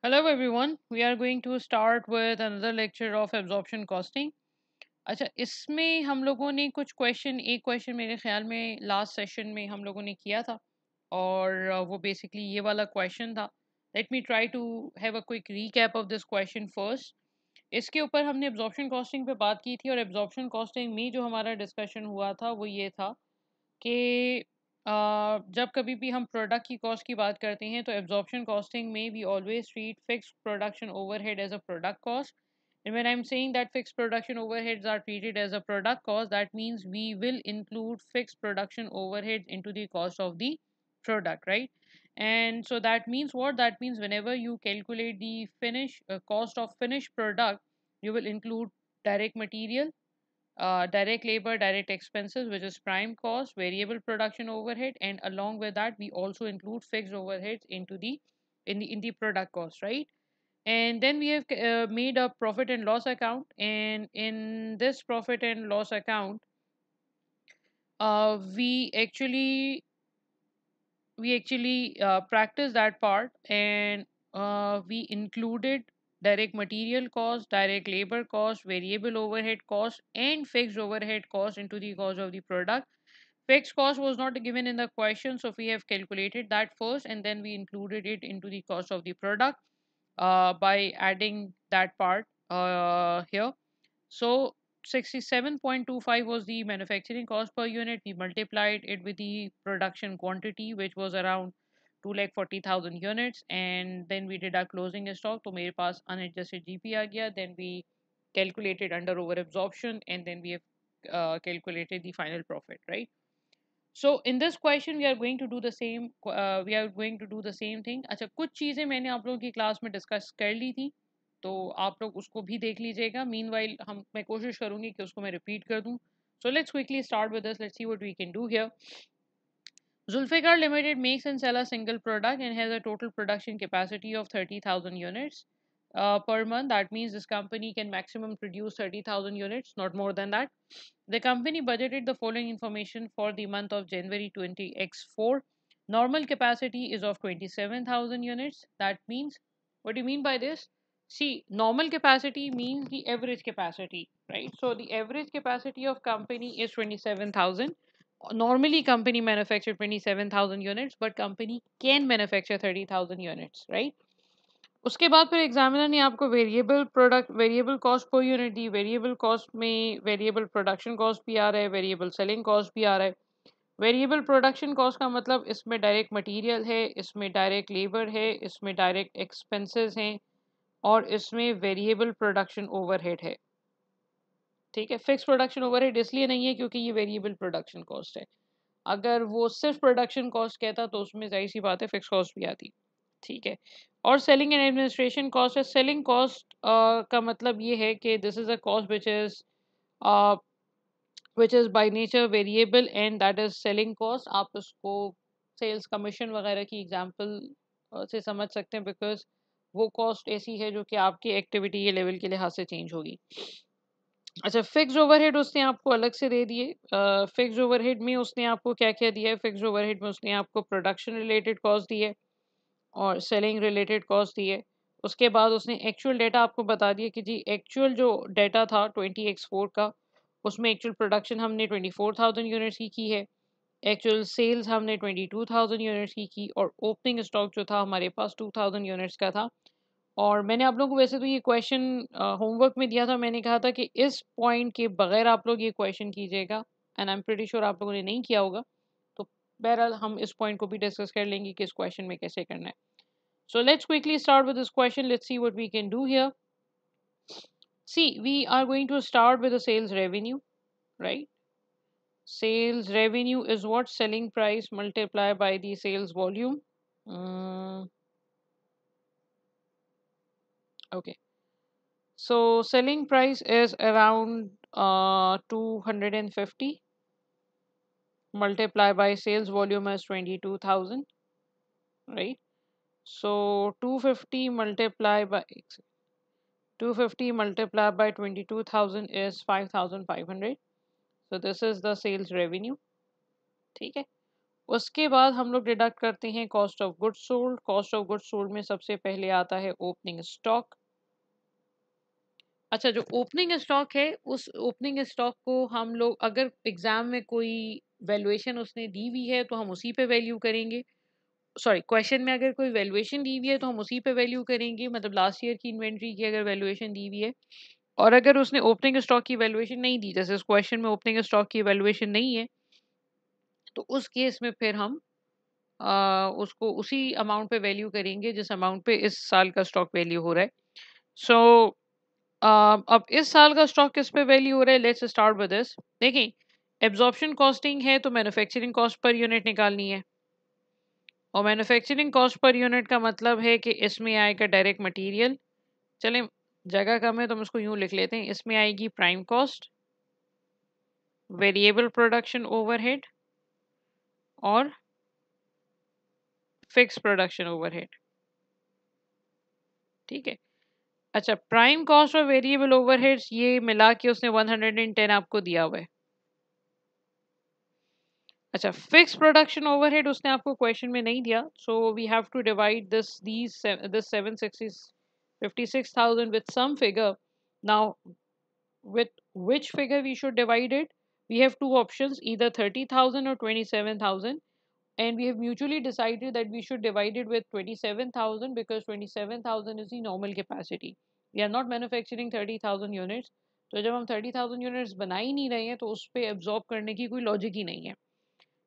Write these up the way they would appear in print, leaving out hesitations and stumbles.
Hello everyone, we are going to start with another lecture of absorption costing. अच्छा, इसमें हम लोगों ने कुछ एक क्वेश्चन मेरे ख्याल में लास्ट सेशन में हम लोगों ने किया था और वो बेसिकली ये वाला क्वेश्चन था. Let me try to have a quick recap of this question first. इसके ऊपर हमने एब्जॉर्प्शन कॉस्टिंग पे बात की थी और एब्जॉर्प्शन कॉस्टिंग में जो हमारा डिस्कशन हुआ था वो ये था कि जब कभी भी हम प्रोडक्ट की कॉस्ट की बात करते हैं तो एब्जॉर्प्शन कॉस्टिंग में we always treat fixed production overhead as a product cost. And when I'm saying that fixed production overheads are treated as a product cost, that means we will include fixed production overheads into the cost of the product, right? And so that means what? That means whenever you calculate the cost of finished product, you will include direct material, direct labor, direct expenses, which is prime cost, variable production overhead, and along with that, we also include fixed overheads into the in the product cost, right? And then we have made a profit and loss account, and in this profit and loss account, uh, we actually we actually practice that part, and we included direct material cost, direct labor cost, variable overhead cost, and fixed overhead cost into the cost of the product. Fixed cost was not given in the question, so we have calculated that first, and then we included it into the cost of the product by adding that part here. So 67.25 was the manufacturing cost per unit. We multiplied it with the production quantity, which was around 2,40,000 units, and then we did our closing stock. So मेरे पास unadjusted GP आ गया. Then we calculated under over absorption, and then we have calculated the final profit, right? So in this question we are going to do the same. We are going to do the same thing. अच्छा, कुछ चीज़ें मैंने आप लोगों की class में discuss कर ली थी, तो आप लोग उसको भी देख लीजिएगा. मीनवाइल मैं कोशिश करूंगी कि उसको मैं रिपीट कर दूं. So let's quickly start with this. Let's see what we can do here. Zulfikar Limited makes and sells a single product and has a total production capacity of 30,000 units per month. That means this company can maximum produce 30,000 units, not more than that. The company budgeted the following information for the month of January 20x4. Normal capacity is of 27,000 units. That means, what do you mean by this? See, normal capacity means the average capacity, right? So the average capacity of company is 27,000. Normally company manufacture 27,000 units, but company can manufacture 30,000 units, right? उसके बाद फिर examiner ने आपको variable cost per unit दी. Variable cost में variable production cost भी आ रहा है, variable selling cost भी आ रहा है. वेरिएबल प्रोडक्शन कॉस्ट का मतलब इसमें डायरेक्ट मटेरियल है, इसमें डायरेक्ट लेबर है, इसमें डायरेक्ट एक्सपेंसेस हैं, और इसमें वेरिएबल प्रोडक्शन ओवरहेड है. ठीक है, फिक्स प्रोडक्शन ओवरहेड इसलिए नहीं है क्योंकि ये वेरिएबल प्रोडक्शन कॉस्ट है. अगर वो सिर्फ प्रोडक्शन कॉस्ट कहता तो उसमें जाहिर सी बात है फिक्स कॉस्ट भी आती. ठीक है. और सेलिंग एंड एडमिनिस्ट्रेशन कॉस्ट है. सेलिंग कॉस्ट का मतलब ये है कि this is a cost which is by nature variable, and that is selling cost. आप उसको सेल्स कमीशन वगैरह की एग्जांपल से समझ सकते हैं, बिकॉज वो कॉस्ट ऐसी है जो कि आपकी एक्टिविटी के लेवल के लिहाज से चेंज होगी. अच्छा, फिक्स्ड ओवरहेड उसने आपको अलग से दे दिए. फिक्स्ड ओवरहेड में उसने आपको क्या क्या दिया है? फिक्स्ड ओवरहेड में उसने आपको प्रोडक्शन रिलेटेड कॉस्ट दी है और सेलिंग रिलेटेड कॉस्ट दी है. उसके बाद उसने एक्चुअल डेटा आपको बता दिया कि जी एक्चुअल जो डेटा था 20x4 का, उसमें एक्चुअल प्रोडक्शन हमने 24,000 यूनिट्स की है. एक्चुअल सेल्स हमने 22,000 यूनिट्स की, और ओपनिंग स्टॉक जो था हमारे पास 2,000 यूनिट्स का था. और मैंने आप लोगों को वैसे तो ये क्वेश्चन होमवर्क में दिया था. मैंने कहा था कि इस पॉइंट के बगैर आप लोग ये क्वेश्चन कीजिएगा, and I am pretty sure आप लोगों ने नहीं किया होगा. तो बहरहाल हम इस पॉइंट को भी डिस्कस कर लेंगे कि इस क्वेश्चन में कैसे करना है. So let's quickly start with this question. Let's see what we can do here. See, we are going to start with the sales revenue, right? Sales revenue is what? Selling price multiplied by the sales volume. Okay. So selling price is around 250, multiplied by sales volume as 22,000, right? So 250 multiplied by 22,000 is 5,500. So this is the sales revenue. ठीक है. उसके बाद हम लोग deduct करते हैं cost of goods sold. Cost of goods sold में सबसे पहले आता है ओपनिंग स्टॉक। अच्छा, जो ओपनिंग स्टॉक है उस ओपनिंग स्टॉक को हम लोग अगर एग्जाम में कोई वैल्यूएशन उसने दी हुई है तो हम उसी पे वैल्यू करेंगे। सॉरी, क्वेश्चन में अगर कोई वैल्यूएशन दी हुई है तो हम उसी पे वैल्यू करेंगे, मतलब लास्ट ईयर की इन्वेंट्री की अगर वैल्यूएशन दी हुई है। और अगर उसने ओपनिंग स्टॉक की वैल्यूएशन नहीं दी, जैसे इस क्वेश्चन में ओपनिंग स्टॉक की वैल्यूएशन नहीं है, तो उस केस में फिर हम उसको उसी अमाउंट पे वैल्यू करेंगे जिस अमाउंट पे इस साल का स्टॉक वैल्यू हो रहा है। सो अब इस साल का स्टॉक किस पे वैल्यू हो रहा है, लेट्स स्टार्ट विद दिस। देखिए, एब्जॉर्प्शन कॉस्टिंग है तो मैन्युफैक्चरिंग कॉस्ट पर यूनिट निकालनी है, और मैन्युफैक्चरिंग कॉस्ट पर यूनिट का मतलब है कि इसमें आएगा डायरेक्ट मटेरियल। चलें, जगह कम है तो हम इसको यूं लिख लेते हैं, इसमें आएगी prime cost, variable production overhead और फिक्स प्रोडक्शन ओवरहेड। ठीक है। अच्छा, प्राइम कॉस्ट और वेरिएबल ओवरहेड्स ये मिला के उसने 110 आपको दिया हुआ है। अच्छा, फिक्स प्रोडक्शन ओवरहेड उसने आपको क्वेश्चन में नहीं दिया, so we have to divide this 756,000 with some figure. Now, with which figure we should divide it? We have two options, either 30,000 or 27,000, and we have mutually decided that we should divide it with 27,000 because 27,000 is the normal capacity. We are not manufacturing 30,000 units. तो जब हम 30,000 units बना ही नहीं रहे हैं तो उस पर एब्जॉर्ब करने की कोई लॉजिक ही नहीं है।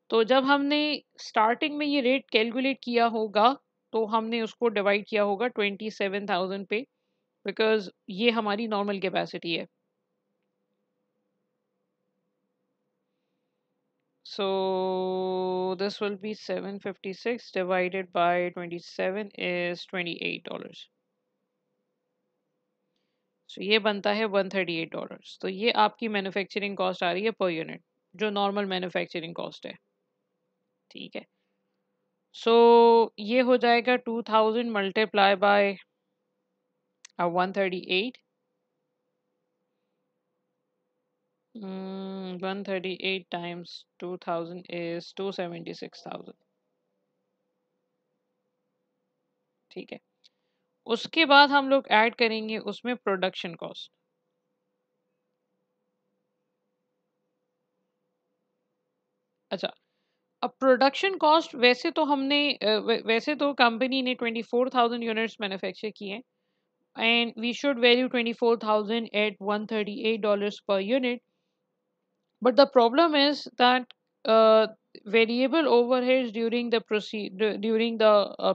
तो जब हमने स्टार्टिंग में ये रेट कैलकुलेट किया होगा तो हमने उसको डिवाइड किया होगा 27,000 पे, बिकॉज ये हमारी नॉर्मल कैपेसिटी है। So this will be 756 divided by 27 is $28. So ये बनता है $138। तो ये आपकी मैन्युफैक्चरिंग कॉस्ट आ रही है पर यूनिट, जो नॉर्मल मैन्युफैक्चरिंग कॉस्ट है। ठीक है। सो ये हो जाएगा 2000 मल्टीप्लाई बाय 138। 138 times 2000 is 276,000। ठीक है। उसके बाद हम लोग ऐड करेंगे उसमें प्रोडक्शन कॉस्ट। अच्छा, अब प्रोडक्शन कॉस्ट वैसे तो वैसे तो कंपनी ने 24,000 यूनिट्स मैन्युफैक्चर किए हैं, and we should value 24,000 at $138 per unit. But the problem is that variable overheads during the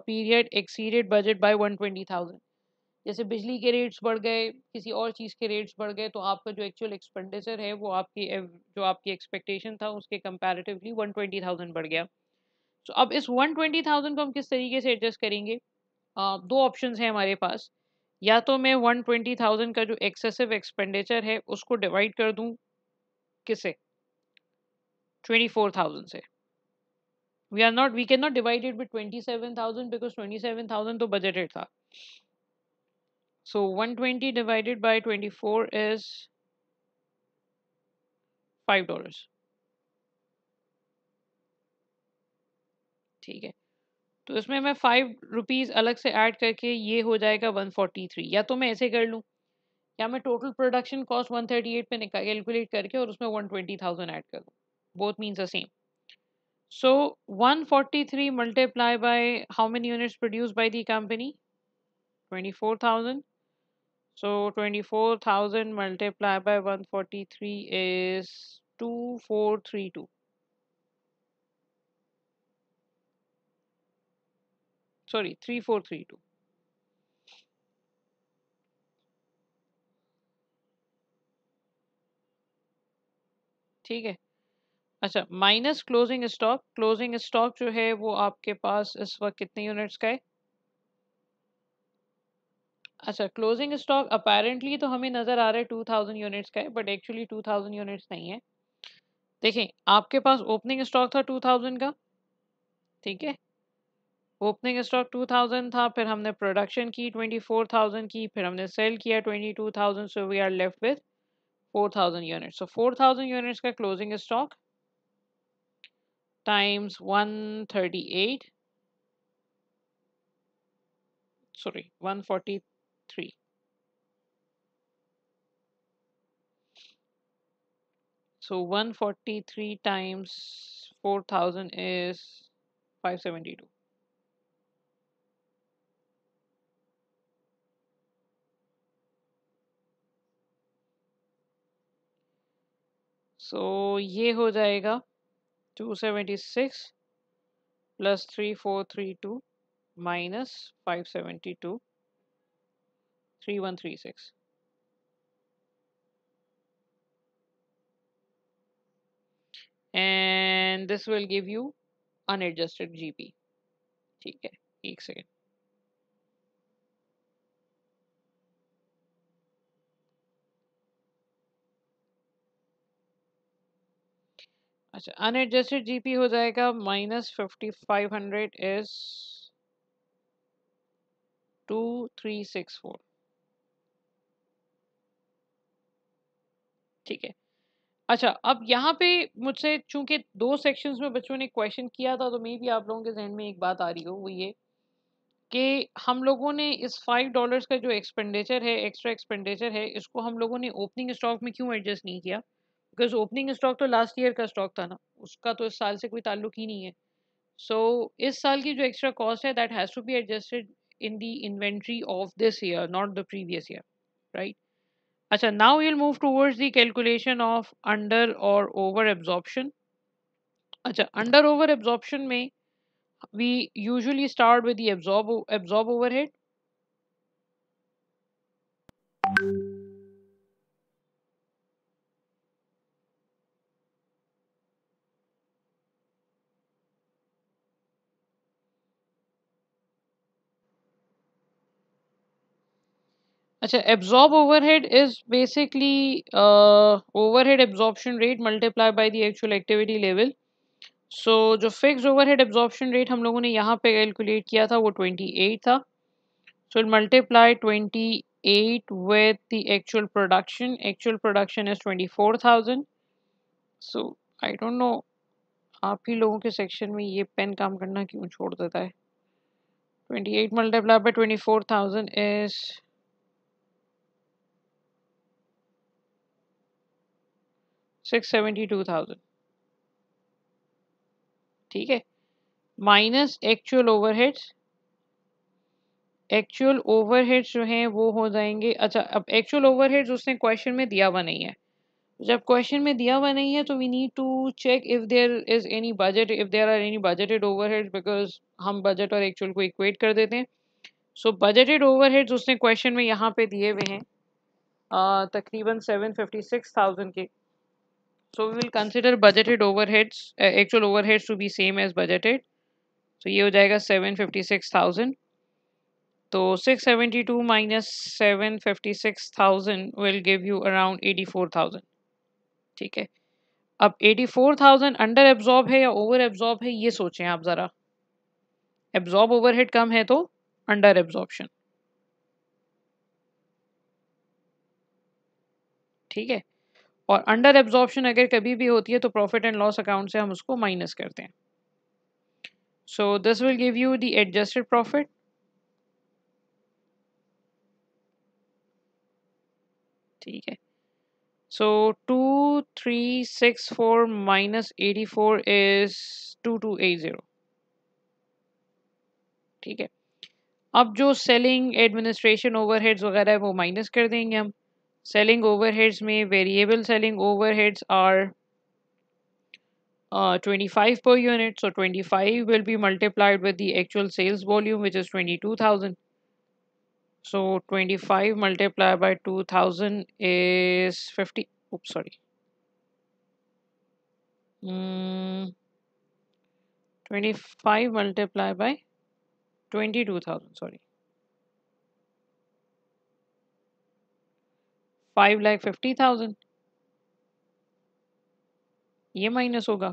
period exceeded budget by 120,000। जैसे बिजली के रेट्स बढ़ गए, किसी और चीज़ के रेट्स बढ़ गए, तो आपका जो एक्चुअल एक्सपेंडिचर है वो जो आपकी एक्सपेक्टेशन था उसके कंपैरेटिवली 120,000 बढ़ गया। तो अब इस 120,000 को हम किस तरीके से एडजस्ट करेंगे? दो ऑप्शंस हैं हमारे पास। या तो मैं 120,000 का जो एक्सेसिव एक्सपेंडिचर है उसको डिवाइड कर दूं किससे? 24,000 से। We can not divide it with 27,000 because 27,000 तो बजटेड था। So 120 divided by 24 is $5। ठीक है। तो इसमें मैं ₹5 अलग से ऐड करके ये हो जाएगा 143। या तो मैं ऐसे कर लूँ, या मैं टोटल प्रोडक्शन कॉस्ट 138 पे कैलकुलेट करके और उसमें 120,000 ऐड कर दूँ। Both means the same. So 143 multiply by how many units produced by the company? 24,000. So 24,000 multiplied by 143 is 2432। Sorry, 3432। ठीक है। अच्छा, minus closing stock. Closing stock जो है वो आपके पास इस वक्त कितने यूनिट्स का है? अच्छा, क्लोजिंग स्टॉक अपेरेंटली तो हमें नजर आ रहा है 2000 यूनिट्स का है, बट एक्चुअली 2000 यूनिट्स नहीं है। देखें, आपके पास ओपनिंग स्टॉक था 2000 का। ठीक है। ओपनिंग स्टॉक 2000 था, फिर हमने प्रोडक्शन की 24,000 की, फिर हमने सेल किया 22,000। So we are left with 4,000 units. So 4,000 units का closing stock times 138, sorry, 143. So 143 times 4,000 is 572. So ये हो जाएगा 276 plus 3432 minus 572, 3136. And this will give you unadjusted GP. ठीक है, एक सेकेंड. अच्छा, अनएडजस्टेड जीपी हो जाएगा -5500 इज 2364. ठीक है. अच्छा, अब यहाँ पे मुझसे चूंकि दो सेक्शंस में बच्चों ने क्वेश्चन किया था, तो मे भी आप लोगों के जहन में एक बात आ रही हो, वो ये कि हम लोगों ने इस $5 का जो एक्सपेंडिचर है, एक्स्ट्रा एक्सपेंडिचर है, इसको हम लोगों ने ओपनिंग स्टॉक में क्यों एडजस्ट नहीं किया? बिकॉज ओपनिंग स्टॉक तो लास्ट ईयर का स्टॉक था ना, उसका तो इस साल से कोई ताल्लुक ही नहीं है. सो इस साल की जो एक्स्ट्रा कॉस्ट है, that has to be adjusted in the inventory of this year, not the previous year, right? Acha, now we'll move towards the calculation of under or over absorption. Acha, under over absorption में we usually start with the absorb overhead. Acha, absorb overhead is basically overhead absorption rate multiplied by the actual activity level. So जो fixed overhead absorption rate हम लोगों ने यहाँ पे calculate किया था, वो 28 था. So we'll multiply 28 with the actual production. Actual production is 24,000. So I don't know, आप ही लोगों के सेक्शन में ये पेन काम करना क्यों छोड़ देता है? 28 multiplied by 24,000 is 672,000. ठीक है, minus actual overheads. Actual overheads जो हैं वो हो जाएंगे. अच्छा, अब एक्चुअल ओवरहेड्स उसने क्वेश्चन में दिया हुआ नहीं है. जब क्वेश्चन में दिया हुआ नहीं है तो we need to check if there is any budget, if there are any budgeted overheads, because हम बजट और एक्चुअल को इक्वेट कर देते हैं. सो बजटेड ओवरहेड्स उसने क्वेश्चन में यहाँ पे दिए हुए हैं तकरीबन 756,000 के. So we will consider budgeted overheads, actual overheads to be same as budgeted. तो ये हो जाएगा 756,000. तो 672 minus 756,000 will give you around 84,000. ठीक है, अब 84,000 अंडर एब्जॉर्ब है या ओवर एब्जॉर्ब है, ये सोचें आप जरा. एब्जॉर्ब ओवरहेड कम है तो अंडर एब्जॉर्प्शन. ठीक है, और अंडर एब्जॉर्प्शन अगर कभी भी होती है तो प्रॉफिट एंड लॉस अकाउंट से हम उसको माइनस करते हैं. So this will give you the adjusted profit. ठीक है, सो 2364 माइनस 84 इज 2280. ठीक है, अब जो सेलिंग एडमिनिस्ट्रेशन ओवरहेड्स वगैरह है वो माइनस कर देंगे हम. सेलिंग ओवरहेड्स में variable selling overheads are 25 per unit. So 25 will be multiplied with the actual sales volume, which is 22,000. So 25 multiplied by 2,000 is 50. Oops, sorry. 25 multiplied by 22,000. Sorry. 5,50,000. ये minus होगा.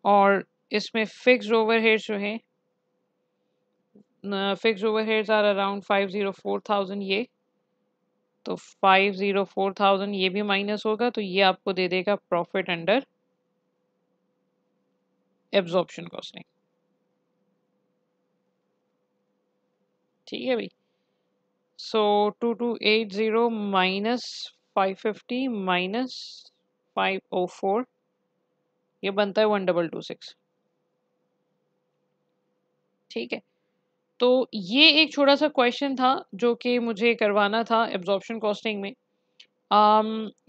और इसमें फिक्स्ड ओवरहेड्स जो हैं, fixed overheads are around 504,000. ये तो 504,000 ये भी माइनस होगा, तो ये आपको दे देगा प्रॉफिट अंडर एब्जॉर्प्शन कॉस्टिंग। ठीक है भाई। सो 2280 माइनस 550 माइनस 504, ये बनता है 1226। ठीक है, तो ये एक छोटा सा क्वेश्चन था जो कि मुझे करवाना था एब्जॉर्प्शन कॉस्टिंग में।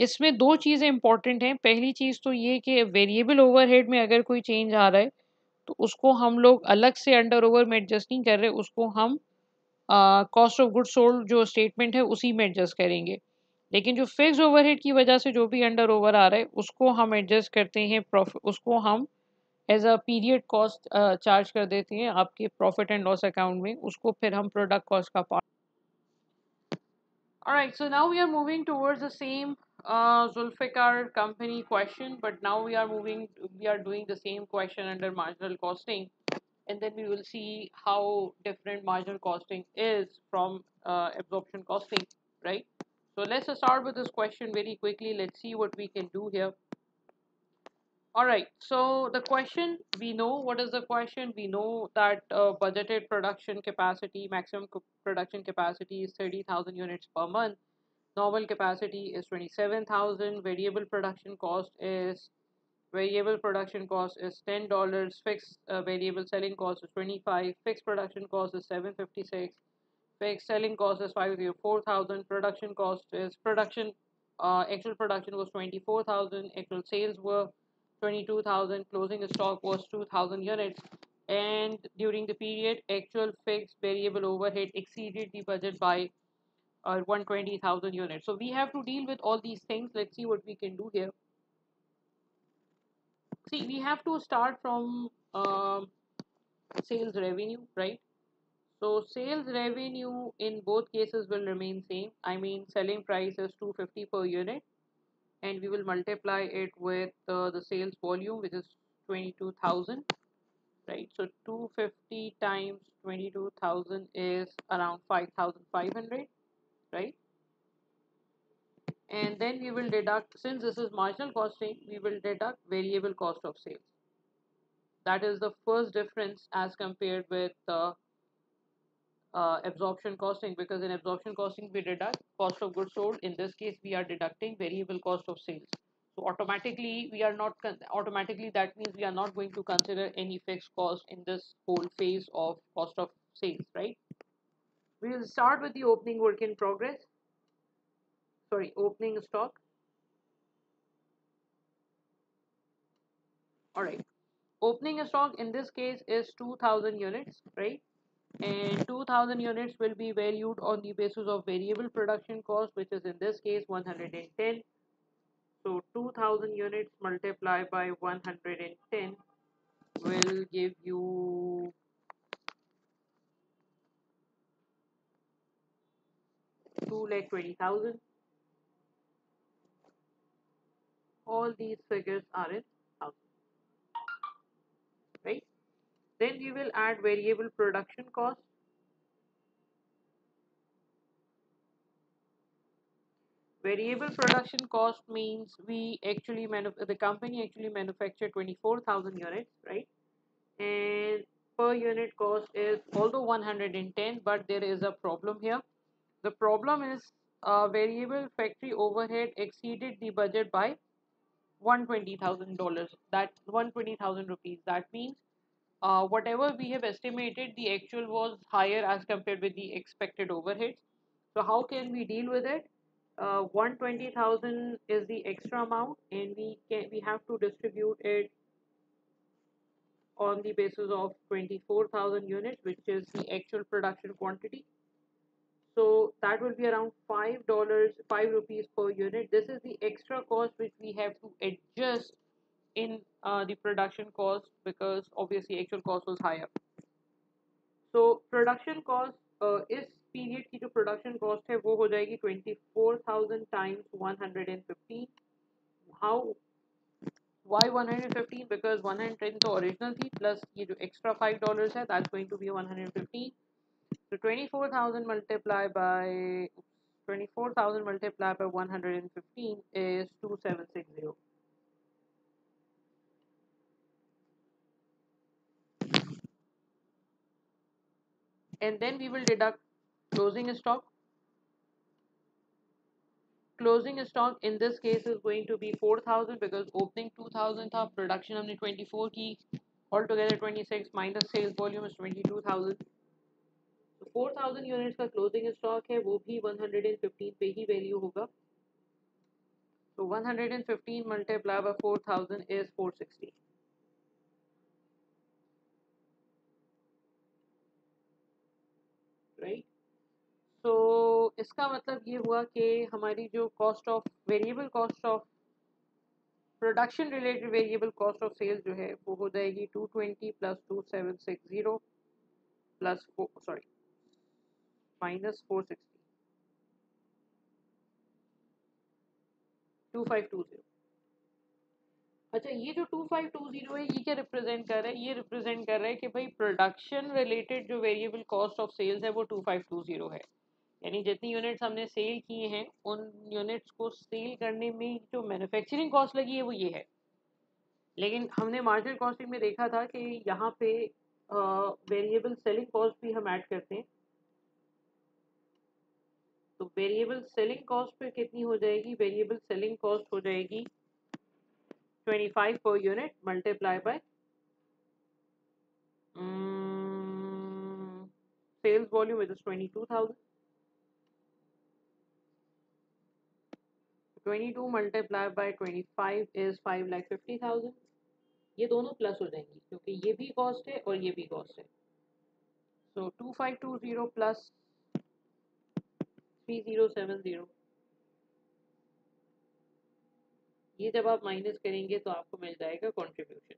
इसमें दो चीज़ें इंपॉर्टेंट हैं। पहली चीज़ तो ये कि वेरिएबल ओवरहेड में अगर कोई चेंज आ रहा है तो उसको हम लोग अलग से अंडर ओवर में एडजस्ट नहीं कर रहे, उसको हम कॉस्ट ऑफ गुड सोल्ड जो स्टेटमेंट है उसी में एडजस्ट करेंगे। लेकिन जो फिक्स ओवरहेड की वजह से जो भी अंडर ओवर आ रहा है उसको हम एडजस्ट करते हैं, प्रॉफिट उसको हम as a period cost charge कर देते हैं आपके प्रॉफिट एंड लॉस अकाउंट में, उसको फिर हम प्रोडक्ट कॉस्ट का part. Alright, so now we are moving towards the same Zulfikar company question, but now we are doing the same question under marginal costing, and then we will see how different marginal costing is from absorption costing, right? So let's start with this question very quickly. Let's see what we can do here. Alright, so the question, we know what is the question. We know that budgeted production capacity, maximum production capacity is 30,000 units per month. Normal capacity is 27,000. Variable production cost is $10. Fixed variable selling cost is 25. Fixed production cost is 756. Fixed selling cost is 504,000. Production cost is production. Actual production was 24,000. Actual sales were 22,000. Closing stock was 2,000 units. And during the period, actual fixed variable overhead exceeded the budget by 120,000 units. So we have to deal with all these things. Let's see what we can do here. See, we have to start from sales revenue, right? So sales revenue in both cases will remain same. I mean, selling price is 250 per unit, and we will multiply it with the sales volume, which is 22,000, right? So 250 times 22,000 is around 5,500, right? And then we will deduct, since this is marginal costing, we will deduct variable cost of sales. That is the first difference as compared with absorption costing, because in absorption costing we deduct cost of goods sold. In this case we are deducting variable cost of sales. So automatically we are not automatically, that means we are not going to consider any fixed cost in this whole phase of cost of sales, right? We will start with the opening work in progress, sorry, opening stock. All right, opening stock in this case is 2,000 units, right? And 2,000 units will be valued on the basis of variable production cost, which is in this case 110. So 2,000 units multiplied by 110 will give you 2,20,000. All these figures are in thousands, right? Then we will add variable production cost. Variable production cost means the company actually manufactured 24,000 units, right? And per unit cost is although 110, but there is a problem here. The problem is variable factory overhead exceeded the budget by $120,000. That 120,000 rupees. That means whatever we have estimated, the actual was higher as compared with the expected overheads. So how can we deal with it? 120,000 is the extra amount, and we have to distribute it on the basis of 24,000 units, which is the actual production quantity. So that will be around $5, 5 rupees per unit. This is the extra cost which we have to adjust in the production cost, because obviously actual cost was higher. So production cost इस period की जो production cost है वो हो जाएगी 24,000 times 115. How? Why 115? Because 110 तो original थी, plus ये जो एक्स्ट्रा $5 है, that's going to be 115. So 24,000 multiplied by 115 is 2760. and then we will deduct closing stock. Closing stock in this case is going to be 4000 because opening 2000 था, production हमने 24 की, altogether 26 minus sales volume is 22,000. तो 4000 units का closing stock है, वो भी 115 पे ही value होगा. तो 115 multiplied by 4000 is 460. राइट. तो इसका मतलब ये हुआ कि हमारी जो cost of variable cost of production related variable cost of sales जो है वो हो जाएगी 220 प्लस 2760 प्लस सॉरी माइनस 460 2520. अच्छा, ये जो 2520 है ये क्या रिप्रेजेंट कर रहा है? ये रिप्रेजेंट कर रहा है कि भाई प्रोडक्शन रिलेटेड जो वेरिएबल कॉस्ट ऑफ सेल्स है वो 2520 है. यानी जितनी यूनिट्स हमने सेल किए हैं उन यूनिट्स को सेल करने में जो मैन्युफैक्चरिंग कॉस्ट लगी है वो ये है. लेकिन हमने मार्जिनल कॉस्टिंग में देखा था कि यहाँ पे वेरिएबल सेलिंग कॉस्ट भी हम ऐड करते हैं. तो वेरिएबल सेलिंग कॉस्ट पे कितनी हो जाएगी? वेरिएबल सेलिंग कॉस्ट हो जाएगी 25 per unit multiply by sales volume, which is 22,000. 22 multiplied by 25 is 5,50,000. ये दोनों प्लस हो जाएंगी क्योंकि ये भी कॉस्ट है और ये भी कॉस्ट है. सो 2520 प्लस 3070, ये जब आप माइनस करेंगे तो आपको मिल जाएगा कंट्रीब्यूशन.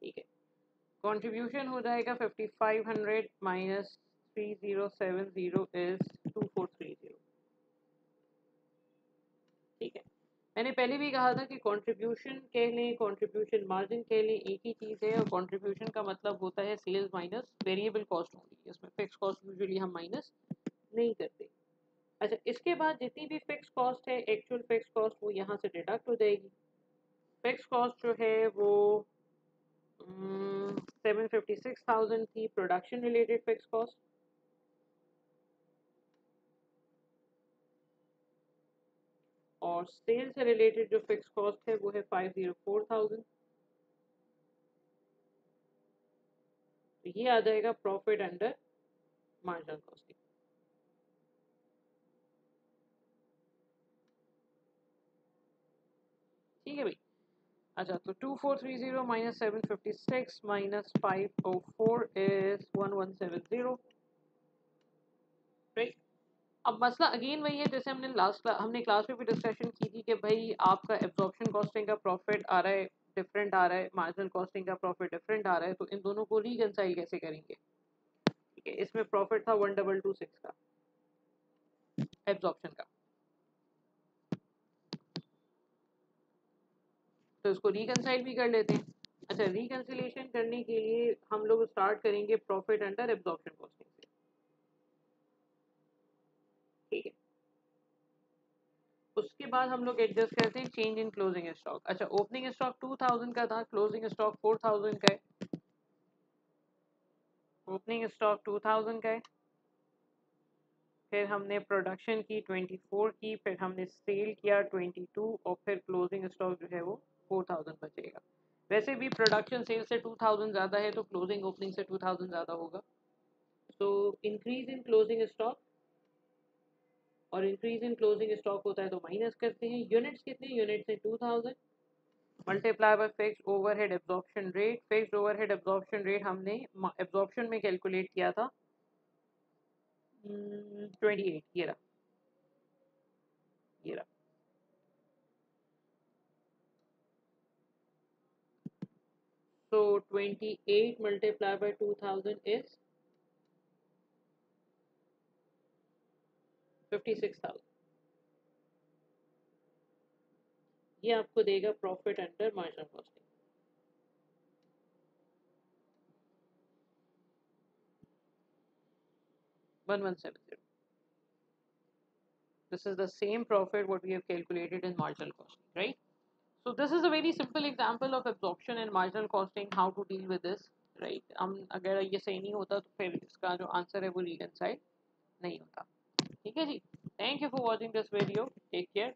ठीक है, कंट्रीब्यूशन हो जाएगा 5500 माइनस 3070 इज 2430. ठीक है, मैंने पहले भी कहा था कि कंट्रीब्यूशन कह लें, कंट्रीब्यूशन मार्जिन कह लें, एक ही चीज़ है. और कंट्रीब्यूशन का मतलब होता है सेल्स माइनस वेरिएबल कॉस्ट होगी. इसमें फिक्स कॉस्ट यूजुअली हम माइनस नहीं करते. अच्छा, इसके बाद जितनी भी फिक्स कॉस्ट है, एक्चुअल फिक्स कॉस्ट, वो यहाँ से डिडक्ट हो जाएगी. फिक्स कॉस्ट जो है वो 756,000 थी प्रोडक्शन रिलेटेड फिक्स कॉस्ट. और सेल से रिलेटेड जो फिक्स कॉस्ट है वो है 504,000. तो ये आ जाएगा प्रॉफिट अंडर मार्जिनल कॉस्टिंग. ठीक है भाई. अच्छा, तो 2430 माइनस 756 माइनस 504 इज 1170. राइट. अब मसला अगेन वही है जैसे हमने क्लास में भी डिस्कशन की थी कि भाई आपका एब्जॉर्प्शन कॉस्टिंग का प्रॉफिट आ रहा है डिफरेंट आ रहा है, मार्जिनल कॉस्टिंग का प्रॉफिट डिफरेंट आ रहा है, तो इन दोनों को रिकंसाइल कैसे करेंगे? ठीक है, इसमें प्रॉफिट था 1226 का एब्जॉर्प्शन का, तो इसको रिकंसाइल भी कर लेते हैं. अच्छा, रिकंसिलेशन करने के लिए हम लोग स्टार्ट करेंगे प्रॉफिट अंडर एब्जॉर्प्शन कॉस्टिंग से. ठीक है, उसके बाद हम लोग एडजस्ट करते हैं चेंज इन क्लोजिंग स्टॉक. अच्छा, ओपनिंग स्टॉक 2000 का था, क्लोजिंग स्टॉक 4000 का है. ओपनिंग स्टॉक 2000 का है, फिर हमने प्रोडक्शन की 24 की, फिर हमने सेल किया 22, और फिर क्लोजिंग स्टॉक जो है वो 4000 बचेगा. वैसे भी प्रोडक्शन सेल से 2000 ज़्यादा है तो क्लोजिंग ओपनिंग से 2000 ज़्यादा होगा. तो इंक्रीज इन क्लोजिंग स्टॉक, और इंक्रीज इन क्लोजिंग स्टॉक होता है तो माइनस करते हैं. यूनिट्स कितने? यूनिट्स है 2000 multiply by fixed overhead absorption rate. Fixed overhead absorption rate हमने एब्जॉर्प्शन में कैलकुलेट किया था 28. ये रहा. So 28 multiplied by 2000 is 56,000. ये आपको देगा profit under marginal costing. 1170. This is the same profit what we have calculated in marginal costing, right? So this is a very simple example of absorption and marginal costing, how to deal with this, right. हम अगर ये सही नहीं होता तो फिर इसका जो आंसर है वो रीगन साइड नहीं होता। ठीक है जी। Thank you for watching this video. Take care.